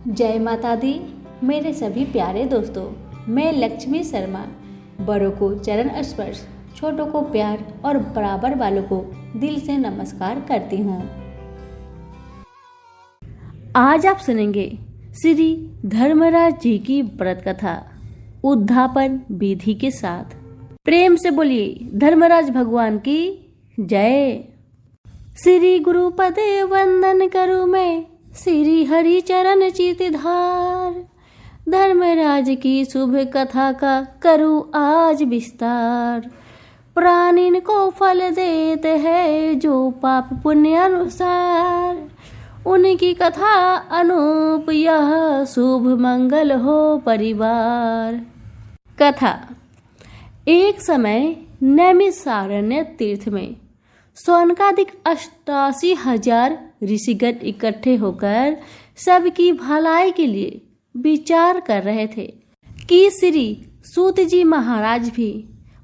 जय माता दी। मेरे सभी प्यारे दोस्तों, मैं लक्ष्मी शर्मा बड़ों को चरण स्पर्श, छोटों को प्यार और बराबर वालों को दिल से नमस्कार करती हूँ। आज आप सुनेंगे श्री धर्मराज जी की व्रत कथा उद्धापन विधि के साथ। प्रेम से बोलिए धर्मराज भगवान की जय। श्री गुरुपदे वंदन करूँ मैं, श्री हरि चरण चित धार। धर्मराज की शुभ कथा का करूँ आज विस्तार। प्राणिन को फल देते हैं जो पाप पुण्य अनुसार। उनकी कथा अनूप यह शुभ मंगल हो परिवार। कथा। एक समय नैमिषारण्य तीर्थ में सौनकादिक 88,000 ऋषिगण इकट्ठे होकर सबकी भलाई के लिए विचार कर रहे थे कि श्री सूत जी महाराज भी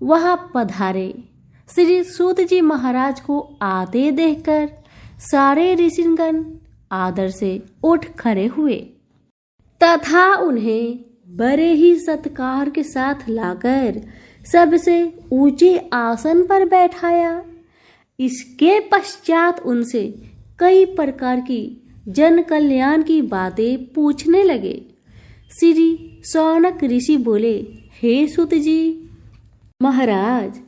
वहां पधारे। श्री सूत जी महाराज को आते देखकर सारे ऋषिगण आदर से उठ खड़े हुए तथा उन्हें बड़े ही सत्कार के साथ लाकर सबसे ऊंचे आसन पर बैठाया। इसके पश्चात उनसे कई प्रकार की जन कल्याण की बातें पूछने लगे। श्री शौनक ऋषि बोले, हे सूत जी महाराज,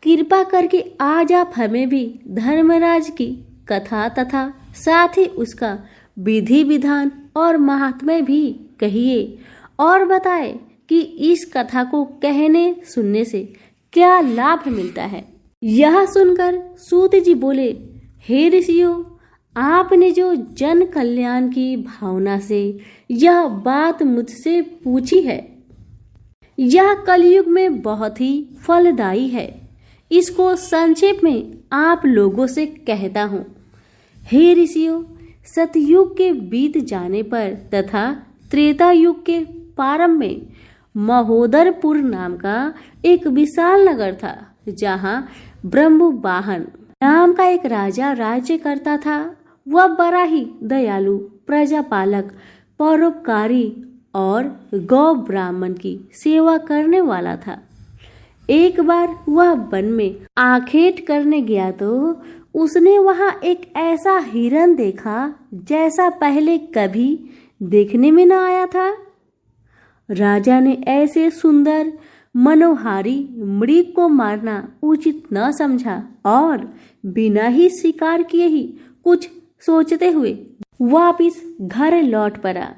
कृपा करके आज आप हमें भी धर्मराज की कथा तथा साथ ही उसका विधि विधान और महात्म्य भी कहिए और बताए कि इस कथा को कहने सुनने से क्या लाभ मिलता है। यह सुनकर सूत जी बोले, हे ऋषियों, आपने जो जन कल्याण की भावना से यह बात मुझसे पूछी है, यह कलयुग में बहुत ही फलदायी है। इसको संक्षेप में आप लोगों से कहता हूँ। हे ऋषियों, सतयुग के बीत जाने पर तथा त्रेता युग के प्रारंभ में महोदरपुर नाम का एक विशाल नगर था, जहाँ ब्रह्मवाहन नाम का एक राजा राज्य करता था। वह बड़ा ही दयालु, प्रजापालक, परोपकारी और गौ ब्राह्मण की सेवा करने वाला था। एक बार वह वन में आखेट करने गया तो उसने वहां एक ऐसा हिरण देखा जैसा पहले कभी देखने में न आया था। राजा ने ऐसे सुंदर मनोहारी मृग को मारना उचित न समझा और बिना ही शिकार किए ही कुछ सोचते हुए वापिस घर लौट पड़ा।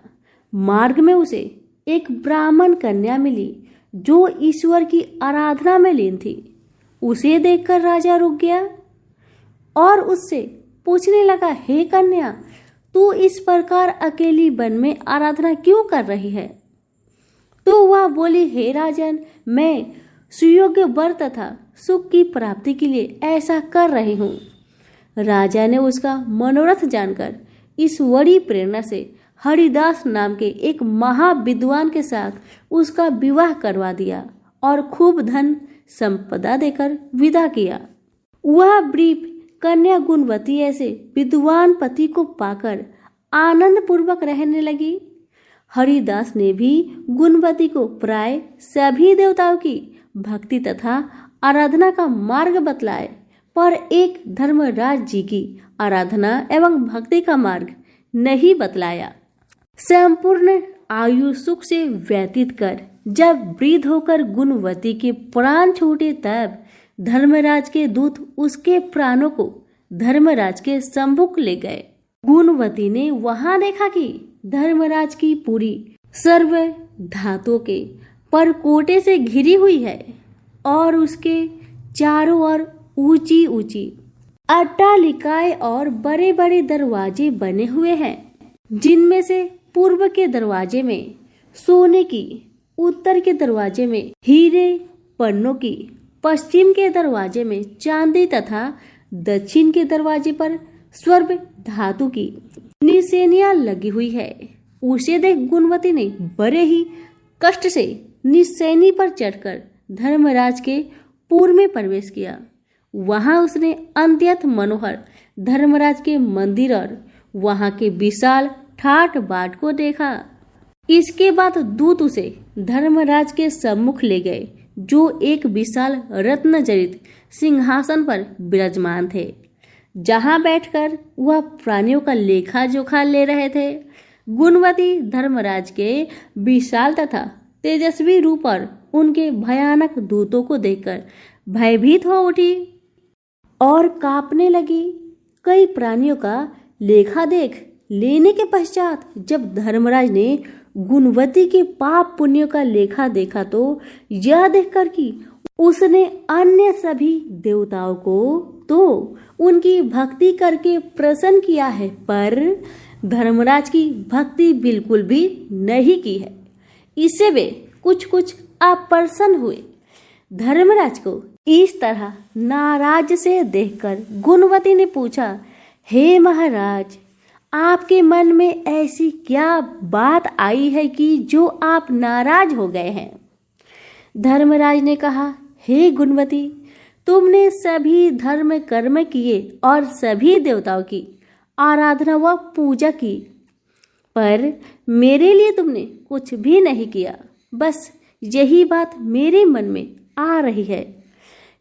मार्ग में उसे एक ब्राह्मण कन्या मिली जो ईश्वर की आराधना में लीन थी। उसे देखकर राजा रुक गया और उससे पूछने लगा, हे कन्या, तू इस प्रकार अकेली वन में आराधना क्यों कर रही है? तो वह बोली, हे राजन, मैं सुयोग्य वर तथा सुख की प्राप्ति के लिए ऐसा कर रही हूँ। राजा ने उसका मनोरथ जानकर ईश्वरी प्रेरणा से हरिदास नाम के एक महाविद्वान के साथ उसका विवाह करवा दिया और खूब धन संपदा देकर विदा किया। वह ब्रीफ कन्या गुणवती ऐसे विद्वान पति को पाकर आनंद पूर्वक रहने लगी। हरिदास ने भी गुणवती को प्राय सभी देवताओं की भक्ति तथा आराधना का मार्ग बतलाए, पर एक धर्मराज जी की आराधना एवं भक्ति का मार्ग नहीं बतलाया। संपूर्ण आयु सुख से व्यतीत कर जब वृद्ध होकर गुणवती के प्राण छूटे, तब धर्मराज के दूत उसके प्राणों को धर्मराज के सम्मुख ले गए। गुणवती ने वहां देखा कि धर्मराज की पुरी सर्व धातुओं के परकोटे से घिरी हुई है और उसके चारों ओर ऊंची ऊंची अट्टालिकाएं और बड़े बड़े दरवाजे बने हुए हैं, जिनमें से पूर्व के दरवाजे में सोने की, उत्तर के दरवाजे में हीरे पन्नों की, पश्चिम के दरवाजे में चांदी तथा दक्षिण के दरवाजे पर स्वर्ण धातु की निशानियां लगी हुई है। उसे देख गुणवती ने बड़े ही कष्ट से निशानी पर चढ़कर धर्मराज के पूर्व में प्रवेश किया। वहां उसने अत्यंत मनोहर धर्मराज के मंदिर और वहां के विशाल ठाट बाट को देखा। इसके बाद दूत उसे धर्मराज के सम्मुख ले गए, जो एक विशाल रत्न जड़ित सिंहासन पर विराजमान थे, जहां बैठकर वह प्राणियों का लेखा जोखा ले रहे थे। गुणवती धर्मराज के विशाल तथा तेजस्वी रूप और उनके भयानक दूतों को देखकर भयभीत हो उठी और कांपने लगी। कई प्राणियों का लेखा देख लेने के पश्चात जब धर्मराज ने गुणवती के पाप पुण्यों का लेखा देखा तो यह देखकर कि उसने अन्य सभी देवताओं को तो उनकी भक्ति करके प्रसन्न किया है, पर धर्मराज की भक्ति बिल्कुल भी नहीं की है। इससे वे कुछ अप्रसन्न हुए। धर्मराज को इस तरह नाराज से देखकर गुणवती ने पूछा, हे महाराज, आपके मन में ऐसी क्या बात आई है कि जो आप नाराज हो गए हैं? धर्मराज ने कहा, हे गुणवती, तुमने सभी धर्म कर्म किए और सभी देवताओं की आराधना व पूजा की, पर मेरे लिए तुमने कुछ भी नहीं किया। बस यही बात मेरे मन में आ रही है।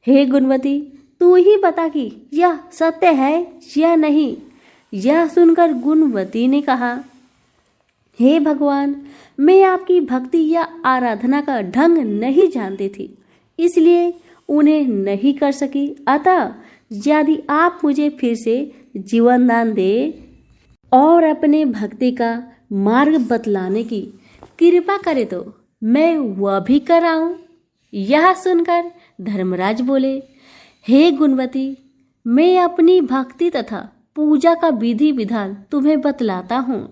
हे गुणवती, तू ही बता कि यह सत्य है या नहीं। यह सुनकर गुणवती ने कहा, हे भगवान, मैं आपकी भक्ति या आराधना का ढंग नहीं जानती थी, इसलिए उन्हें नहीं कर सकी। अतः यदि आप मुझे फिर से जीवन दान दे और अपने भक्ति का मार्ग बतलाने की कृपा करे तो मैं वह भी कराऊं। यह सुनकर धर्मराज बोले, हे गुणवती, मैं अपनी भक्ति तथा पूजा का विधि विधान तुम्हें बतलाता हूँ।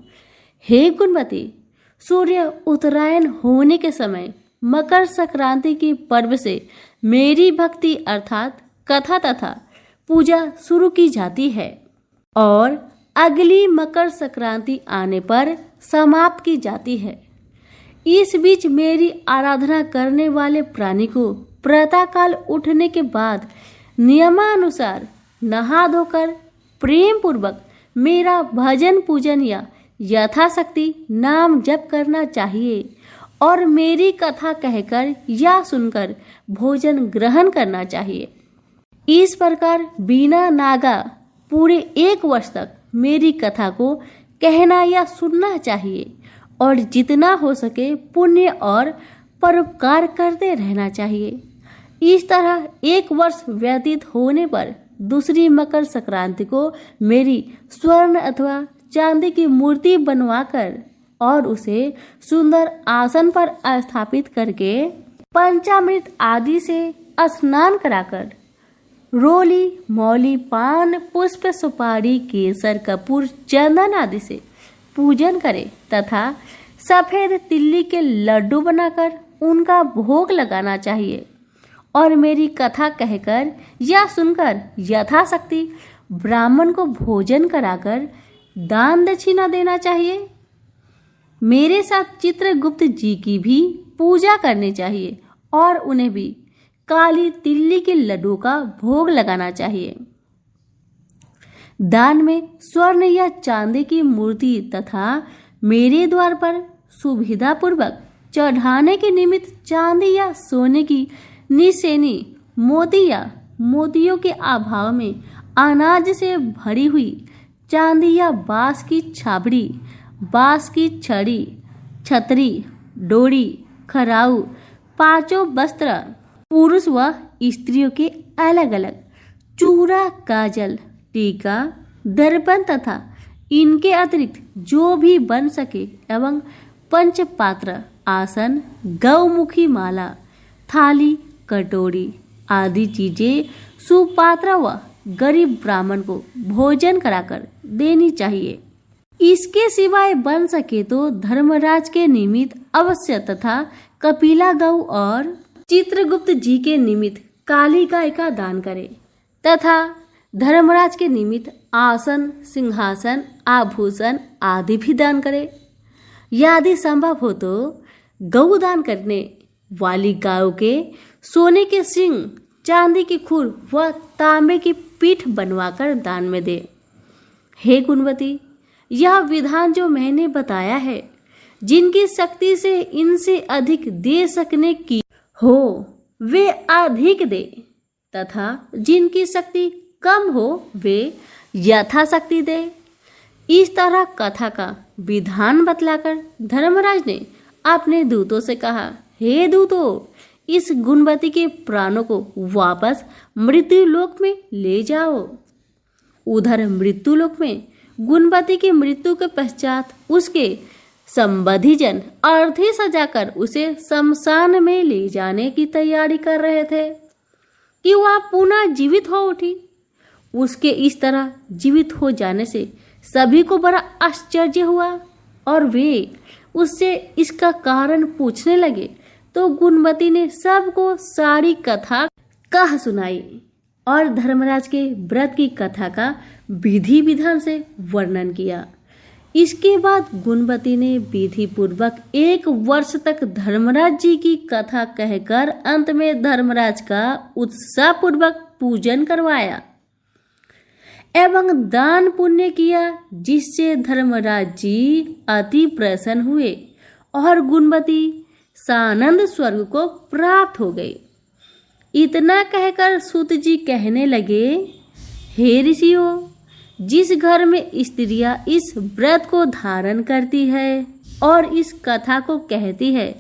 हे गुणवती, सूर्य उत्तरायण होने के समय मकर संक्रांति की पर्व से मेरी भक्ति अर्थात कथा तथा पूजा शुरू की जाती है और अगली मकर संक्रांति आने पर समाप्त की जाती है। इस बीच मेरी आराधना करने वाले प्राणी को प्रातःकाल उठने के बाद नियमानुसार नहा धोकर प्रेम पूर्वक मेरा भजन पूजन या यथाशक्ति नाम जप करना चाहिए और मेरी कथा कहकर या सुनकर भोजन ग्रहण करना चाहिए। इस प्रकार बिना नागा पूरे 1 वर्ष तक मेरी कथा को कहना या सुनना चाहिए और जितना हो सके पुण्य और परोपकार करते रहना चाहिए। इस तरह 1 वर्ष व्यतीत होने पर दूसरी मकर संक्रांति को मेरी स्वर्ण अथवा चांदी की मूर्ति बनवाकर और उसे सुंदर आसन पर स्थापित करके पंचामृत आदि से स्नान कराकर रोली मौली पान पुष्प सुपारी केसर कपूर चंदन आदि से पूजन करे तथा सफेद तिल्ली के लड्डू बनाकर उनका भोग लगाना चाहिए और मेरी कथा कहकर या सुनकर यथाशक्ति ब्राह्मण को भोजन कराकर दान दक्षिणा देना चाहिए। मेरे साथ चित्रगुप्त जी की भी पूजा करनी चाहिए और उन्हें भी काली तिल्ली के लड्डू का भोग लगाना चाहिए। दान में स्वर्ण या चांदी की मूर्ति तथा मेरे द्वार पर सुविधा पूर्वक चढ़ाने के निमित्त चांदी या सोने की निसेनी मोती या मोतियों के अभाव में अनाज से भरी हुई चांदी या बांस की छाबड़ी, बांस की छड़ी, छतरी, डोरी, खराऊ, 5 वस्त्र पुरुष व स्त्रियों के अलग अलग, चूड़ा, काजल, टीका, दर्पण तथा इनके अतिरिक्त जो भी बन सके एवं पंचपात्र, आसन, गौमुखी माला, थाली, कटोरी आदि चीजें सुपात्र व गरीब ब्राह्मण को भोजन कराकर देनी चाहिए। इसके सिवाय बन सके तो धर्मराज के निमित्त अवश्य तथा कपिला गौ और चित्रगुप्त जी के निमित्त काली गाय का दान करे तथा धर्मराज के निमित्त आसन, सिंहासन, आभूषण आदि भी दान करे। यदि संभव हो तो गौदान करने वाली गायों के सोने के सिंग, चांदी की खुर व तांबे की पीठ बनवाकर दान में दे। हे गुणवती, यह विधान जो मैंने बताया है, जिनकी शक्ति से इनसे अधिक दे सकने की हो वे अधिक दे, तथा जिनकी शक्ति कम हो वे यथाशक्ति दे। इस तरह कथा का विधान बतलाकर धर्मराज ने अपने दूतों से कहा, हे दूतों, इस गुणवती के प्राणों को वापस मृत्यु लोक में ले जाओ। उधर मृत्यु लोक में गुणवती की मृत्यु के पश्चात उसके संबंधी जन अर्थी सजाकर उसे शमशान में ले जाने की तैयारी कर रहे थे कि वह पुनः जीवित हो उठी। उसके इस तरह जीवित हो जाने से सभी को बड़ा आश्चर्य हुआ और वे उससे इसका कारण पूछने लगे। तो गुणवती ने सबको सारी कथा कह सुनाई और धर्मराज के व्रत की कथा का विधि विधान से वर्णन किया। इसके बाद गुणवती ने विधि पूर्वक 1 वर्ष तक धर्मराज जी की कथा कहकर अंत में धर्मराज का उत्साह पूर्वक पूजन करवाया एवं दान पुण्य किया, जिससे धर्मराज जी अति प्रसन्न हुए और गुणवती सानंद स्वर्ग को प्राप्त हो गए। इतना कहकर सूत जी कहने लगे, हे ऋषियों, जिस घर में स्त्रियां इस व्रत को धारण करती है और इस कथा को कहती है,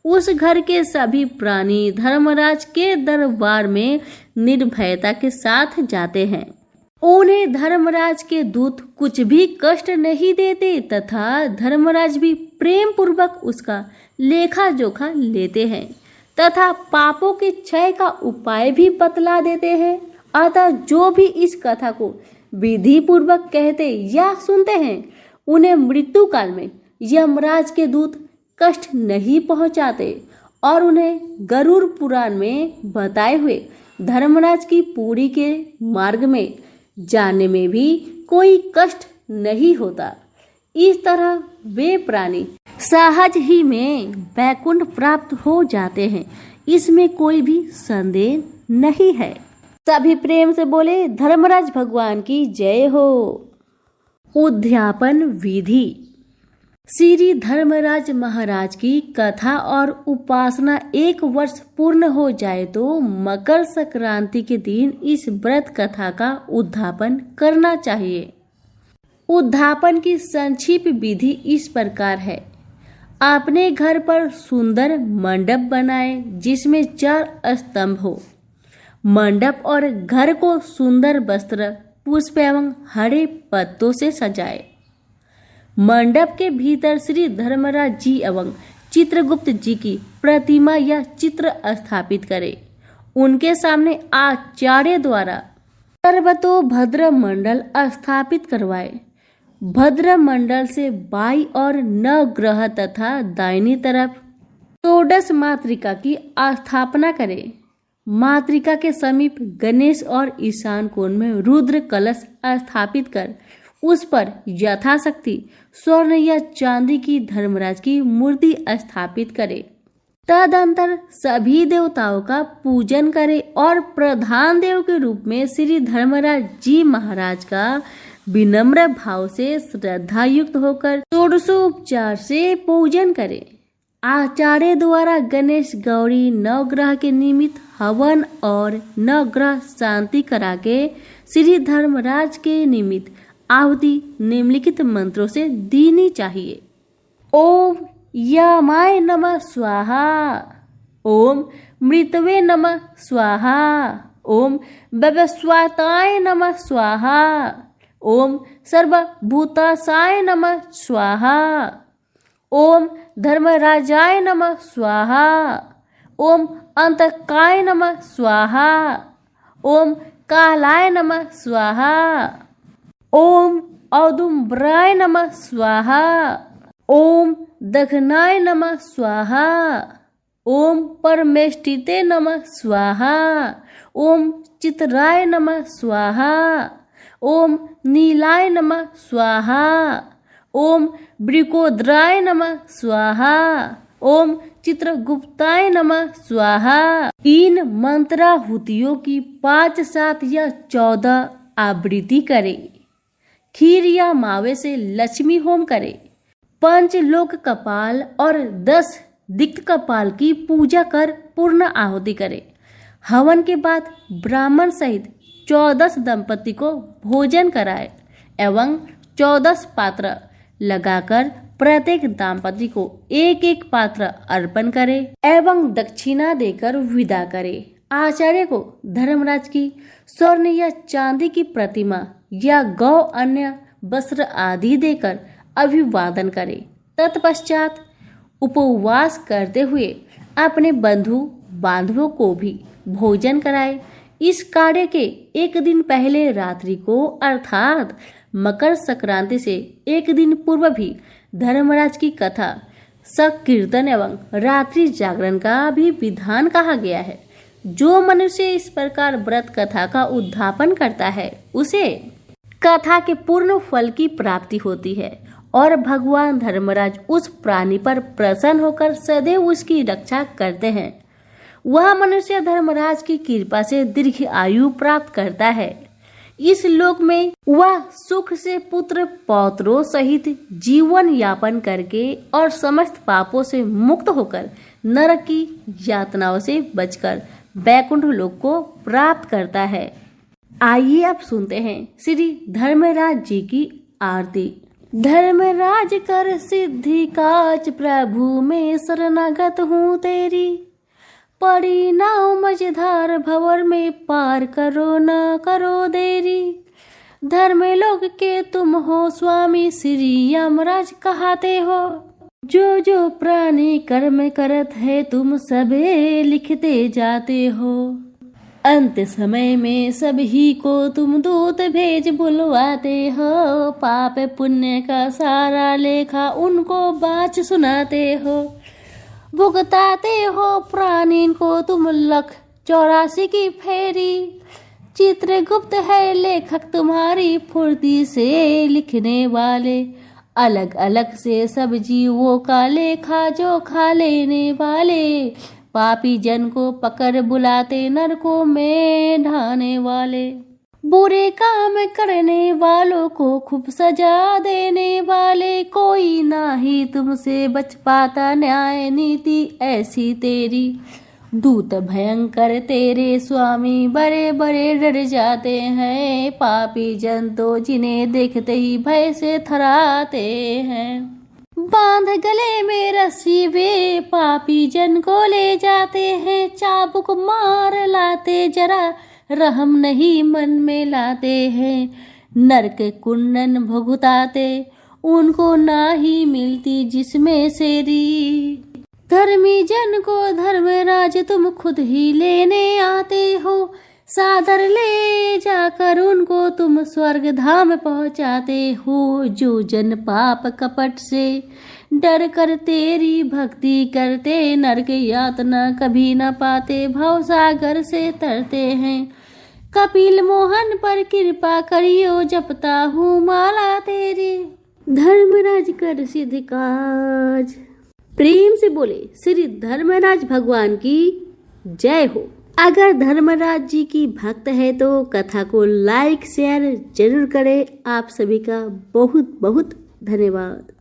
उस घर के सभी प्राणी धर्मराज के दरबार में निर्भयता के साथ जाते हैं। उन्हें धर्मराज के दूत कुछ भी कष्ट नहीं देते तथा धर्मराज भी प्रेम पूर्वक उसका लेखा जोखा लेते हैं तथा पापों के क्षय का उपाय भी बतला देते हैं। अतः जो भी इस कथा को विधि पूर्वक कहते या सुनते हैं, उन्हें मृत्यु काल में यमराज के दूत कष्ट नहीं पहुंचाते और उन्हें गरुड़ पुराण में बताए हुए धर्मराज की पूरी के मार्ग में जाने में भी कोई कष्ट नहीं होता। इस तरह वे प्राणी सहज ही में वैकुंठ प्राप्त हो जाते हैं, इसमें कोई भी संदेह नहीं है। सभी प्रेम से बोले, धर्मराज भगवान की जय हो। उद्यापन विधि। श्री धर्मराज महाराज की कथा और उपासना 1 वर्ष पूर्ण हो जाए तो मकर संक्रांति के दिन इस व्रत कथा का उद्यापन करना चाहिए। उद्यापन की संक्षिप्त विधि इस प्रकार है। अपने घर पर सुंदर मंडप बनाए जिसमें 4 स्तंभ हो। मंडप और घर को सुंदर वस्त्र, पुष्प एवं हरे पत्तों से सजाए। मंडप के भीतर श्री धर्मराज जी एवं चित्रगुप्त जी की प्रतिमा या चित्र स्थापित करे। उनके सामने आचार्य द्वारा सर्वतोभद्र मंडल स्थापित करवाए। भद्र मंडल से बाई और नवग्रह तथा दाहिनी तरफ 14 मातृका की स्थापना करे। मातृका के समीप गणेश और ईशान कोण में रुद्र कलश स्थापित कर उस पर यथाशक्ति स्वर्ण या चांदी की धर्मराज की मूर्ति स्थापित करे। तदंतर सभी देवताओं का पूजन करे और प्रधान देव के रूप में श्री धर्मराज जी महाराज का विनम्र भाव से श्रद्धा युक्त होकर षोडशोपचार से पूजन करे। आचार्य द्वारा गणेश गौरी नवग्रह के निमित्त हवन और नवग्रह शांति करा के श्री धर्मराज के निमित्त आहुति निम्नलिखित मंत्रों से देनी चाहिए। ओम यमाय नमः स्वाहा, ओम मृतवे नमः स्वाहा, ओम वैवस्वताय नमः स्वाहा, ओम सर्वभूतासाय नमः स्वाहा, ओम धर्मराजाय नमः स्वाहा, ओम अंतकाय नमः स्वाहा, ओम कालाय नमः स्वाहा, ओम औदुम्बराय नमः स्वाहा, ओम दघनाय नमः स्वाहा, ओम परमेष्टिते नमः स्वाहा, ओम चित्राय नमः स्वाहा, ओम नीलाय नमः स्वाहा, ओम वृकोद्राय नमः स्वाहा, ओम चित्रगुप्ताय नमः स्वाहा। इन मंत्राहुतियों की 5, 7 या 14 आवृत्ति करें। खीर या मावे से लक्ष्मी होम करे, 5 लोक कपाल और 10 दिक् कपाल की पूजा कर पूर्ण आहुति करे। हवन के बाद ब्राह्मण सहित 14 दंपति को भोजन कराए एवं 14 पात्र लगाकर प्रत्येक दंपति को एक एक पात्र अर्पण करे एवं दक्षिणा देकर विदा करे। आचार्य को धर्मराज की स्वर्ण या चांदी की प्रतिमा या गौ अन्य वस्त्र आदि देकर अभिवादन करे। तत्पश्चात उपवास करते हुए अपने बंधु बांधवों को भी भोजन कराए। इस कार्य के एक दिन पहले रात्रि को अर्थात मकर संक्रांति से एक दिन पूर्व भी धर्मराज की कथा, संकीर्तन एवं रात्रि जागरण का भी विधान कहा गया है। जो मनुष्य इस प्रकार व्रत कथा का उद्यापन करता है उसे कथा के पूर्ण फल की प्राप्ति होती है और भगवान धर्मराज उस प्राणी पर प्रसन्न होकर सदैव उसकी रक्षा करते हैं। वह मनुष्य धर्मराज की कृपा से दीर्घ आयु प्राप्त करता है। इस लोक में वह सुख से पुत्र पौत्रों सहित जीवन यापन करके और समस्त पापों से मुक्त होकर नरक की यातनाओं से बचकर वैकुंठ लोक को प्राप्त करता है। आइए अब सुनते हैं श्री धर्मराज जी की आरती। धर्मराज कर सिद्धि काज, प्रभु में शरणागत हूँ तेरी। पड़ी नाव मझधार भंवर में, पार करो न करो देरी। धर्म लोक के तुम हो स्वामी, श्री यमराज कहाते हो। जो जो प्राणी कर्म करत है, तुम सबे लिखते जाते हो। अंत समय में सभी को तुम दूत भेज बुलवाते हो। पाप पुण्य का सारा लेखा उनको बाच सुनाते हो। भुगताते हो प्राणी को तुम 1,84 की फेरी। चित्रगुप्त है लेखक तुम्हारी, फुर्ती से लिखने वाले। अलग अलग से सब जीवों का लेखा जोखा लेने वाले। पापी जन को पकड़ बुलाते, नरकों में ढाने वाले। बुरे काम करने वालों को खूब सजा देने वाले। कोई ना ही तुमसे बच पाता, न्याय नीति ऐसी तेरी। दूत भयंकर तेरे स्वामी, बड़े बड़े डर जाते हैं। पापी जन तो जिन्हें देखते ही भय से थराते हैं। बांध गले में रस्सी वे, पापी जन को ले जाते हैं। चाबुक मार लाते, जरा रहम नहीं मन में लाते हैं। नरक कुंडन भुगताते, उनको ना ही मिलती जिसमें सेरी। धर्मी जन को धर्मराज तुम खुद ही लेने आते हो। सादर ले जाकर उनको तुम स्वर्ग धाम पहुँचाते हो। जो जन पाप कपट से डर कर तेरी भक्ति करते, नरक यातना कभी न पाते, भव सागर से तरते हैं। कपिल मोहन पर कृपा करियो, जपता हूँ माला तेरी। धर्मराज कर सिद्ध काज। प्रेम से बोले श्री धर्मराज भगवान की जय हो। अगर धर्मराज जी की भक्त है तो कथा को लाइक शेयर जरूर करें। आप सभी का बहुत बहुत धन्यवाद।